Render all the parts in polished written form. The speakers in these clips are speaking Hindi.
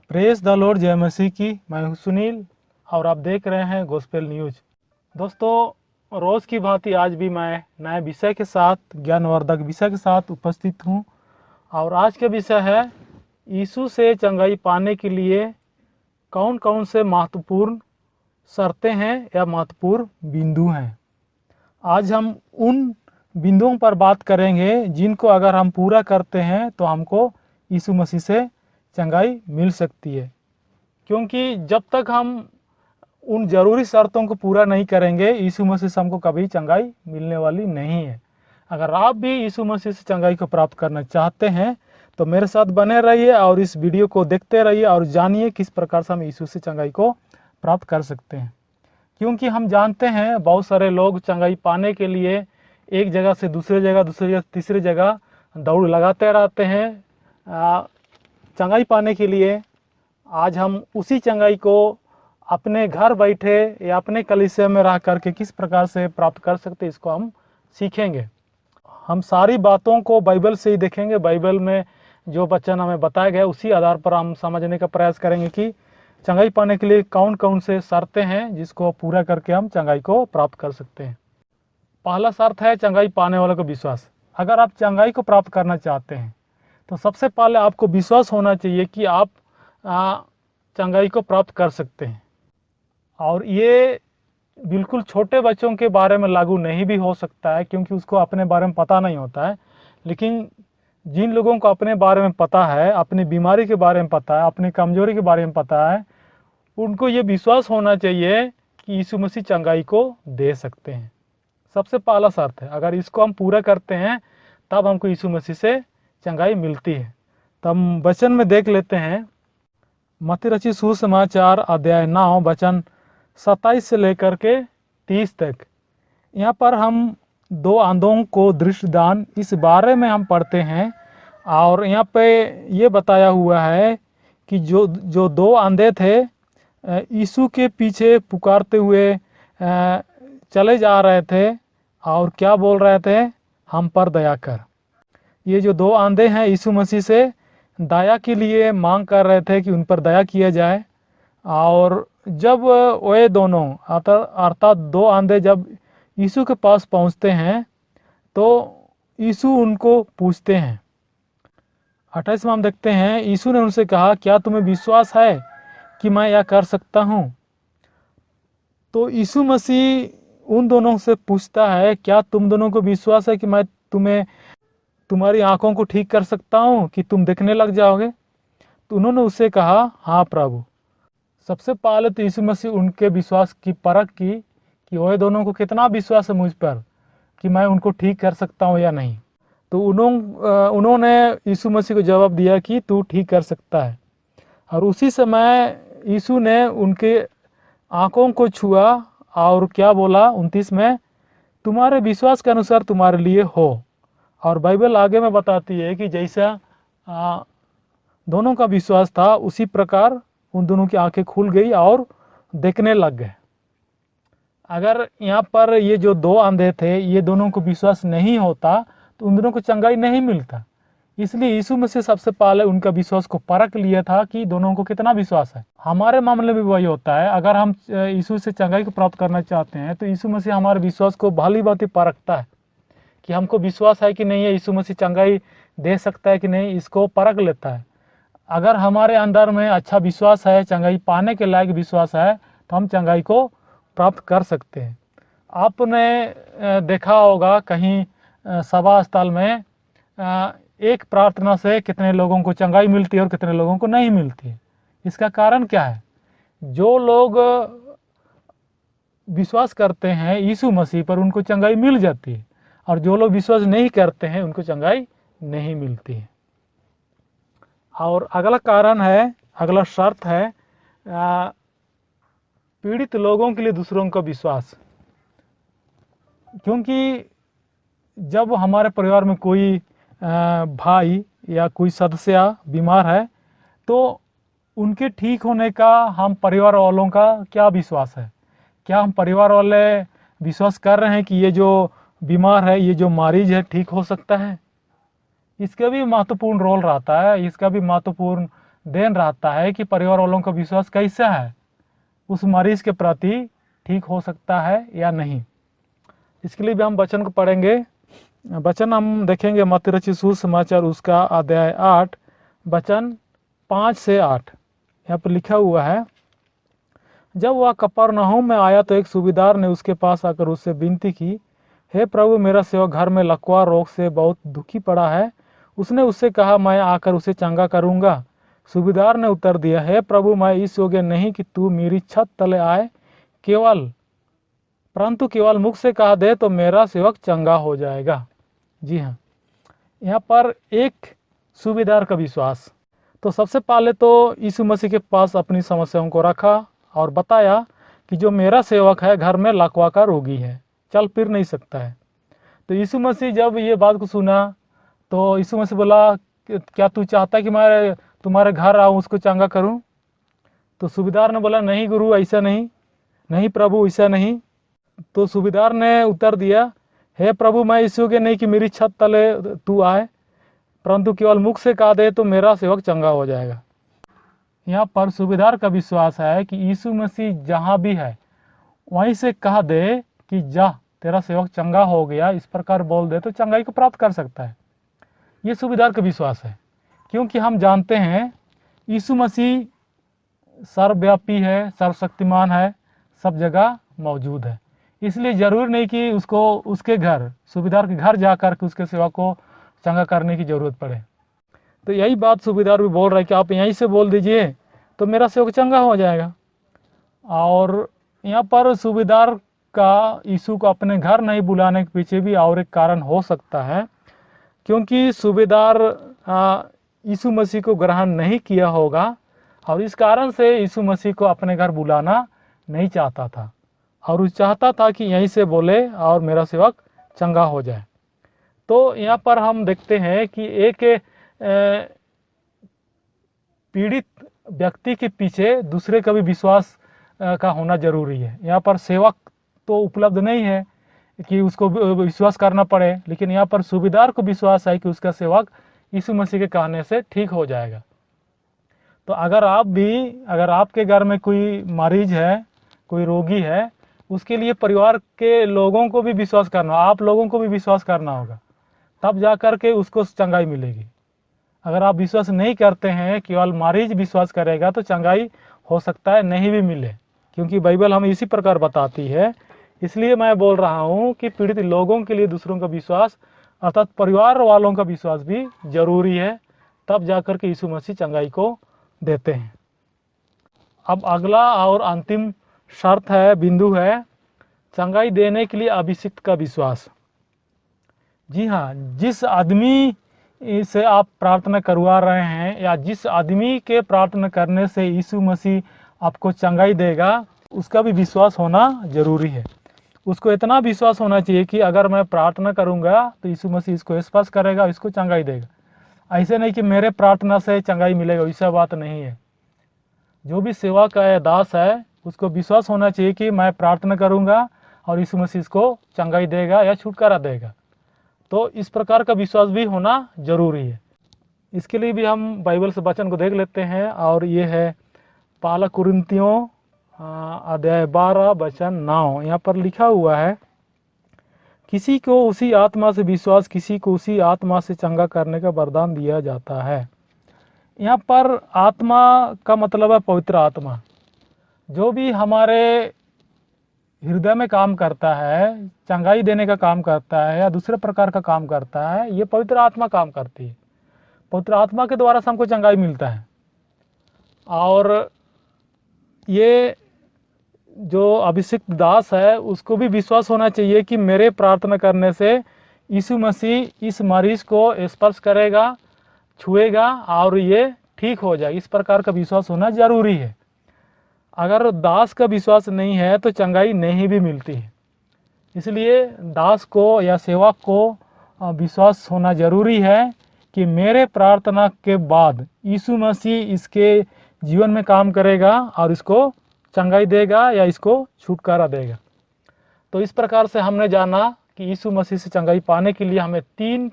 प्रेज द लॉर्ड, जय मसीह की। मैं हूं सुनील और आप देख रहे हैं गॉस्पेल न्यूज। दोस्तों, रोज की भांति आज भी मैं नए विषय के साथ, ज्ञानवर्धक विषय के साथ उपस्थित हूं। और आज का विषय है यीशु से चंगाई पाने के लिए कौन कौन से महत्वपूर्ण शर्तें हैं या महत्वपूर्ण बिंदु हैं। आज हम उन बिंदुओं पर बात करेंगे जिनको अगर हम पूरा करते हैं तो हमको यीशु मसीह से चंगाई मिल सकती है। क्योंकि जब तक हम उन जरूरी शर्तों को पूरा नहीं करेंगे, यीशु मसीह से हमको कभी चंगाई मिलने वाली नहीं है। अगर आप भी यीशु मसीह से चंगाई को प्राप्त करना चाहते हैं तो मेरे साथ बने रहिए और इस वीडियो को देखते रहिए और जानिए किस प्रकार से हम यीशु से चंगाई को प्राप्त कर सकते हैं। क्योंकि हम जानते हैं बहुत सारे लोग चंगाई पाने के लिए एक जगह से दूसरी जगह तीसरी जगह दौड़ लगाते रहते हैं। चंगाई पाने के लिए आज हम उसी चंगाई को अपने घर बैठे या अपने कलीसिया में रह करके किस प्रकार से प्राप्त कर सकते हैं, इसको हम सीखेंगे। हम सारी बातों को बाइबल से ही देखेंगे। बाइबल में जो वचन हमें बताया गया उसी आधार पर हम समझने का प्रयास करेंगे कि चंगाई पाने के लिए कौन कौन से शर्तें हैं जिसको पूरा करके हम चंगाई को प्राप्त कर सकते हैं। पहला शर्त है चंगाई पाने वाले को विश्वास। अगर आप चंगाई को प्राप्त करना चाहते हैं तो सबसे पहले आपको विश्वास होना चाहिए कि आप चंगाई को प्राप्त कर सकते हैं। और ये बिल्कुल छोटे बच्चों के बारे में लागू नहीं भी हो सकता है, क्योंकि उसको अपने बारे में पता नहीं होता है। लेकिन जिन लोगों को अपने बारे में पता है, अपनी बीमारी के बारे में पता है, अपनी कमजोरी के बारे में पता है, उनको ये विश्वास होना चाहिए कि यीशु मसीह चंगाई को दे सकते हैं। सबसे पहला शर्त है। अगर इसको हम पूरा करते हैं तब हमको यीशु मसीह से चंगाई मिलती है। तो हम वचन में देख लेते हैं, मत्ती रचित सुसमाचार अध्याय 9 वचन 27 से लेकर के 30 तक। यहाँ पर हम दो अंधों को दृष्टिदान इस बारे में हम पढ़ते हैं। और यहाँ पे ये बताया हुआ है कि जो दो अंधे थे यीशु के पीछे पुकारते हुए चले जा रहे थे और क्या बोल रहे थे, हम पर दया कर। ये जो दो अंधे हैं यीशु मसीह से दया के लिए मांग कर रहे थे कि उन पर दया किया जाए। और जब वे दोनों अर्थात दो अंधे जब यीशु के पास पहुंचते हैं तो यीशु उनको पूछते हैं। 28 में हम देखते हैं, यीशु ने उनसे कहा, क्या तुम्हें विश्वास है कि मैं यह कर सकता हूं? तो यीशु मसीह उन दोनों से पूछता है, क्या तुम दोनों को विश्वास है कि मैं तुम्हारी आंखों को ठीक कर सकता हूं, कि तुम देखने लग जाओगे? तो उन्होंने उससे कहा, हाँ प्रभु। सबसे पहले तो यीशु मसीह उनके विश्वास की परख की कि वह दोनों को कितना विश्वास है मुझ पर कि मैं उनको ठीक कर सकता हूं या नहीं। तो उन्होंने यीशु मसीह को जवाब दिया कि तू ठीक कर सकता है। और उसी समय यीशु ने उनके आंखों को छुआ और क्या बोला 29 में, तुम्हारे विश्वास के अनुसार तुम्हारे लिए हो। और बाइबल आगे में बताती है कि जैसा दोनों का विश्वास था उसी प्रकार उन दोनों की आंखें खुल गई और देखने लग गए। अगर यहाँ पर ये जो दो अंधे थे ये दोनों को विश्वास नहीं होता तो उन दोनों को चंगाई नहीं मिलता। इसलिए यीशु मसीह सबसे पहले उनका विश्वास को परख लिया था कि दोनों को कितना विश्वास है। हमारे मामले में भी वही होता है। अगर हम यीशु से चंगाई को प्राप्त करना चाहते हैं तो यीशु मसीह हमारे विश्वास को भली भांति परखता है कि हमको विश्वास है कि नहीं है, यीशु मसीह चंगाई दे सकता है कि नहीं, इसको परख लेता है। अगर हमारे अंदर में अच्छा विश्वास है, चंगाई पाने के लायक विश्वास है, तो हम चंगाई को प्राप्त कर सकते हैं। आपने देखा होगा कहीं सभा स्थल में एक प्रार्थना से कितने लोगों को चंगाई मिलती है और कितने लोगों को नहीं मिलती है। इसका कारण क्या है? जो लोग विश्वास करते हैं यीशु मसीह पर उनको चंगाई मिल जाती है, और जो लोग विश्वास नहीं करते हैं उनको चंगाई नहीं मिलती है। और अगला कारण है, अगला शर्त है पीड़ित लोगों के लिए दूसरों का विश्वास। क्योंकि जब हमारे परिवार में कोई भाई या कोई सदस्य बीमार है तो उनके ठीक होने का हम परिवार वालों का क्या विश्वास है? क्या हम परिवार वाले विश्वास कर रहे हैं कि ये जो बीमार है, ये जो मरीज है ठीक हो सकता है। इसका भी महत्वपूर्ण रोल रहता है, इसका भी महत्वपूर्ण देन रहता है कि परिवार वालों का विश्वास कैसा है, उस मरीज के प्रति ठीक हो सकता है या नहीं। इसके लिए भी हम वचन को पढ़ेंगे। वचन हम देखेंगे मत्ती रचित सुसमाचार उसका अध्याय 8 वचन 5 से 8। यहाँ पर लिखा हुआ है, जब वह कफरनहूम में आया तो एक सूबेदार ने उसके पास आकर उससे विनती की, हे प्रभु, मेरा सेवक घर में लकवा रोग से बहुत दुखी पड़ा है। उसने उससे कहा, मैं आकर उसे चंगा करूंगा। सूबेदार ने उत्तर दिया, हे प्रभु, मैं इस योग्य नहीं कि तू मेरी छत तले आए, परंतु केवल मुख से कहा दे तो मेरा सेवक चंगा हो जाएगा। जी हाँ, यहाँ पर एक सूबेदार का विश्वास। तो सबसे पहले तो यीशु मसीह के पास अपनी समस्याओं को रखा और बताया कि जो मेरा सेवक है घर में लकवा का रोगी है, चल फिर नहीं सकता है। तो यीशु मसीह जब ये बात को सुना तो यीशु मसीह बोला, क्या तू चाहता है कि मैं तुम्हारे घर आऊँ उसको चंगा करूँ? तो सूबेदार ने बोला, नहीं गुरु, ऐसा नहीं, नहीं प्रभु, ऐसा नहीं। तो सूबेदार ने उत्तर दिया, हे प्रभु, मैं इस योग्य नहीं कि मेरी छत तले तू आए, परंतु केवल मुख से कहा दे तो मेरा सेवक चंगा हो जाएगा। यहाँ पर सूबेदार का विश्वास है कि यीशु मसीह जहाँ भी है वहीं से कहा दे कि जा, तेरा सेवक चंगा हो गया, इस प्रकार बोल दे तो चंगाई को प्राप्त कर सकता है। ये सूबेदार का विश्वास है, क्योंकि हम जानते हैं यीशु मसीह सर्वव्यापी है, सर्वशक्तिमान है, सब जगह मौजूद है। इसलिए जरूर नहीं कि उसको उसके घर, सूबेदार के घर जाकर के उसके सेवा को चंगा करने की जरूरत पड़े। तो यही बात सूबेदार भी बोल रहा है कि आप यहीं से बोल दीजिए तो मेरा सेवक चंगा हो जाएगा। और यहाँ पर सूबेदार का यीशु को अपने घर नहीं बुलाने के पीछे भी और एक कारण हो सकता है, क्योंकि सूबेदार यीशु मसीह को ग्रहण नहीं किया होगा और इस कारण से यीशु मसीह को अपने घर बुलाना नहीं चाहता था और वो चाहता था कि यहीं से बोले और मेरा सेवक चंगा हो जाए। तो यहाँ पर हम देखते हैं कि एक पीड़ित व्यक्ति के पीछे दूसरे का भी विश्वास का होना जरूरी है। यहाँ पर सेवक तो उपलब्ध नहीं है कि उसको विश्वास करना पड़े, लेकिन यहाँ पर सूबेदार को विश्वास है कि उसका सेवक यीशु मसीह के कहने से ठीक हो जाएगा। तो अगर आपके घर में कोई मरीज है, कोई रोगी है, उसके लिए परिवार के लोगों को भी विश्वास करना, आप लोगों को भी विश्वास करना होगा, तब जाकर के उसको चंगाई मिलेगी। अगर आप विश्वास नहीं करते हैं, केवल मरीज विश्वास करेगा तो चंगाई हो सकता है नहीं भी मिले, क्योंकि बाइबल हमें इसी प्रकार बताती है। इसलिए मैं बोल रहा हूँ कि पीड़ित लोगों के लिए दूसरों का विश्वास अर्थात परिवार वालों का विश्वास भी जरूरी है, तब जाकर के यीशु मसीह चंगाई को देते हैं। अब अगला और अंतिम शर्त है, बिंदु है, चंगाई देने के लिए अभिषिक्त का विश्वास। जी हाँ, जिस आदमी से आप प्रार्थना करवा रहे हैं या जिस आदमी के प्रार्थना करने से यीशु मसीह आपको चंगाई देगा, उसका भी विश्वास होना जरूरी है। उसको इतना विश्वास होना चाहिए कि अगर मैं प्रार्थना करूंगा तो यीशु मसीह इसको स्पर्श करेगा, इसको चंगाई देगा। ऐसे नहीं कि मेरे प्रार्थना से चंगाई मिलेगा, ऐसा बात नहीं है। जो भी सेवा का दास है उसको विश्वास होना चाहिए कि मैं प्रार्थना करूंगा और यीशु मसीह इसको चंगाई देगा या छुटकारा देगा। तो इस प्रकार का विश्वास भी होना जरूरी है। इसके लिए भी हम बाइबल से वचन को देख लेते हैं, और ये है पहला कुरिन्थियों अध्याय 12 वचन 9। यहाँ पर लिखा हुआ है, किसी को उसी आत्मा से विश्वास, किसी को उसी आत्मा से चंगा करने का वरदान दिया जाता है। यहाँ पर आत्मा का मतलब है पवित्र आत्मा। जो भी हमारे हृदय में काम करता है, चंगाई देने का काम करता है या दूसरे प्रकार का काम करता है, ये पवित्र आत्मा काम करती है। पवित्र आत्मा के द्वारा से हमको चंगाई मिलता है। और ये जो अभिषिक्त दास है उसको भी विश्वास होना चाहिए कि मेरे प्रार्थना करने से यीशु मसीह इस मरीज को स्पर्श करेगा, छुएगा और ये ठीक हो जाए। इस प्रकार का विश्वास होना जरूरी है। अगर दास का विश्वास नहीं है तो चंगाई नहीं भी मिलती है। इसलिए दास को या सेवक को विश्वास होना जरूरी है कि मेरे प्रार्थना के बाद यीशु मसीह इसके जीवन में काम करेगा और इसको चंगाई देगा या इसको छुटकारा देगा। तो इस प्रकार से हमने जाना कि यीशु मसीह से चंगाई पाने के लिए हमें 3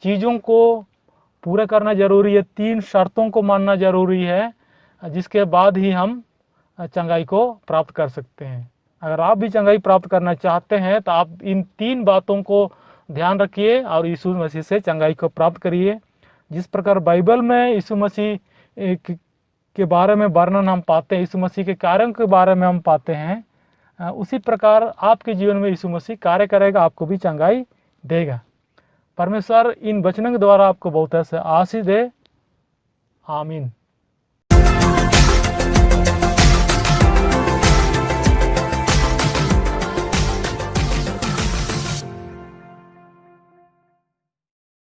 चीज़ों को पूरा करना जरूरी है, 3 शर्तों को मानना जरूरी है, जिसके बाद ही हम चंगाई को प्राप्त कर सकते हैं। अगर आप भी चंगाई प्राप्त करना चाहते हैं तो आप इन 3 बातों को ध्यान रखिए और यीशु मसीह से चंगाई को प्राप्त करिए। जिस प्रकार बाइबल में यीशु मसीह के बारे में वर्णन हम पाते हैं, यीशु मसीह के कार्यों के बारे में हम पाते हैं, उसी प्रकार आपके जीवन में यीशु मसीह कार्य करेगा, आपको भी चंगाई देगा। परमेश्वर इन वचनों के द्वारा आपको बहुत ऐसे आशीष दे। आमीन।